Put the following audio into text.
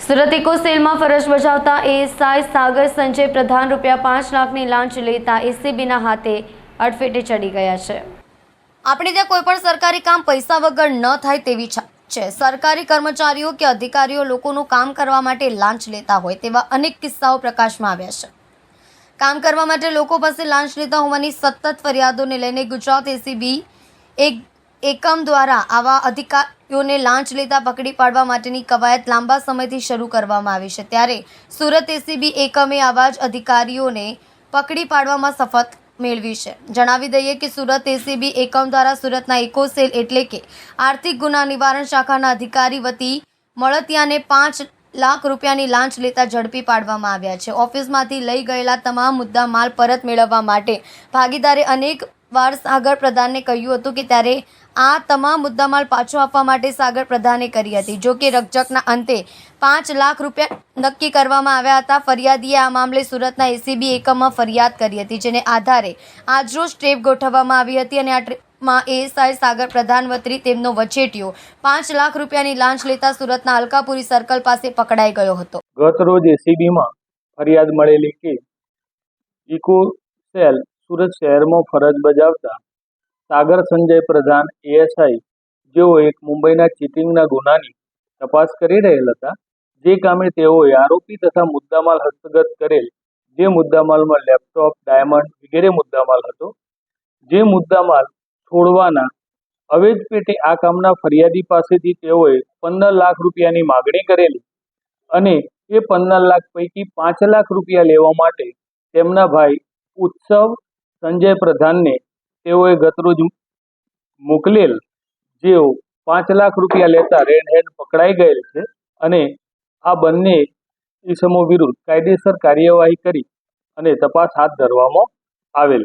Surat eco સેલમાં ફરજ બજાવતા એએસઆઈ સાગર સંજય પ્રધાન ₹5 લાખની લાંચ લેતા એસીબીના હાથે અડફેટે ચડી ગયા છે। આપણે ત્યાં કોઈ પણ સરકારી કામ પૈસા વગર ન થાય તેવી છે। સરકારી કર્મચારીઓ કે અધિકારીઓ લોકોનું કામ કરવા માટે લાંચ લેતા હોય તેવા અનેક કિસ્સાઓ પ્રકાશમાં આવ્યા છે। કામ કરવા માટે લોકો પાસે લાંચ લેતા હોવાની સતત ફરિયાદોને લઈને ગુજરાત એસીબી એકમ દ્વારા આવા અધિકારીઓને લાંચ લેતા પકડી પાડવા માટેની કવાયત લાંબા સમયથી શરૂ કરવામાં આવી છે। ત્યારે સુરત એસીબી એકમે આવા જ અધિકારીઓને પકડી પાડવામાં સફળતા મેળવી છે। જણાવી દઈએ કે સુરત એસીબી એકમ દ્વારા સુરતના ઇકો સેલ એટલે કે આર્થિક ગુના નિવારણ શાખાના અધિકારી વતી મળતિયાને ₹5 લાખની લાંચ લેતા ઝડપી પાડવામાં આવ્યા છે। ઓફિસમાંથી લઈ ગયેલા તમામ મુદ્દા માલ પરત મેળવવા માટે ભાગીદારે અનેક વાર સાગર પ્રધાનને કહ્યું હતું કે ત્યારે આ તમામ મુદ્દામાલ પાછો આપવા માટે સાગર પ્રધાને કરી હતી। જો કે રકઝકના અંતે ₹5 લાખ નક્કી કરવામાં આવ્યા હતા। ફરિયાદીએ આ મામલે સુરતના એસીબી એકમમાં ફરિયાદ કરી હતી, જેને આધારે આજરોજ ટ્રેપ ગોઠવવામાં આવી હતી અને આ ટ્રેપમાં એએસઆઈ સાગર પ્રધાન વતી તેમનો વચેટિયો ₹5 લાખની લાંચ લેતા સુરતના અલકાપુરી સર્કલ પાસે પકડાઈ ગયો હતો। ગત રોજ એસીબીમાં ફરિયાદ મળેલી કે ઇકો સેલ સુરત શહેરમાં ફરજ બજાવતા સાગર સંજય પ્રધાન એએસઆઈ જેઓ એક મુંબઈના ચીટિંગના ગુનાની તપાસ કરી રહેલ હતા, જે કામે તેઓએ આરોપી તથા મુદ્દામાલ હસ્તગત કરેલ, જે મુદ્દામાલમાં લેપટોપ, ડાયમંડ વગેરે મુદ્દામાલ હતો, જે મુદ્દામાલ છોડવાના અવેજ પેટે આ કામના ફરિયાદી પાસેથી તેઓએ ₹15 લાખની માગણી કરેલી અને એ ₹15 લાખ પૈકી ₹5 લાખ લેવા માટે તેમના ભાઈ ઉત્સવ સંજય પ્રધાનને તેઓએ ગતરોજ મોકલેલ, જેઓ ₹5 લાખ લેતા રેડ હેન્ડ પકડાઈ ગયેલ છે અને આ બંને ઇસમો વિરુદ્ધ કાયદેસર કાર્યવાહી કરી અને તપાસ હાથ ધરવામાં આવેલ।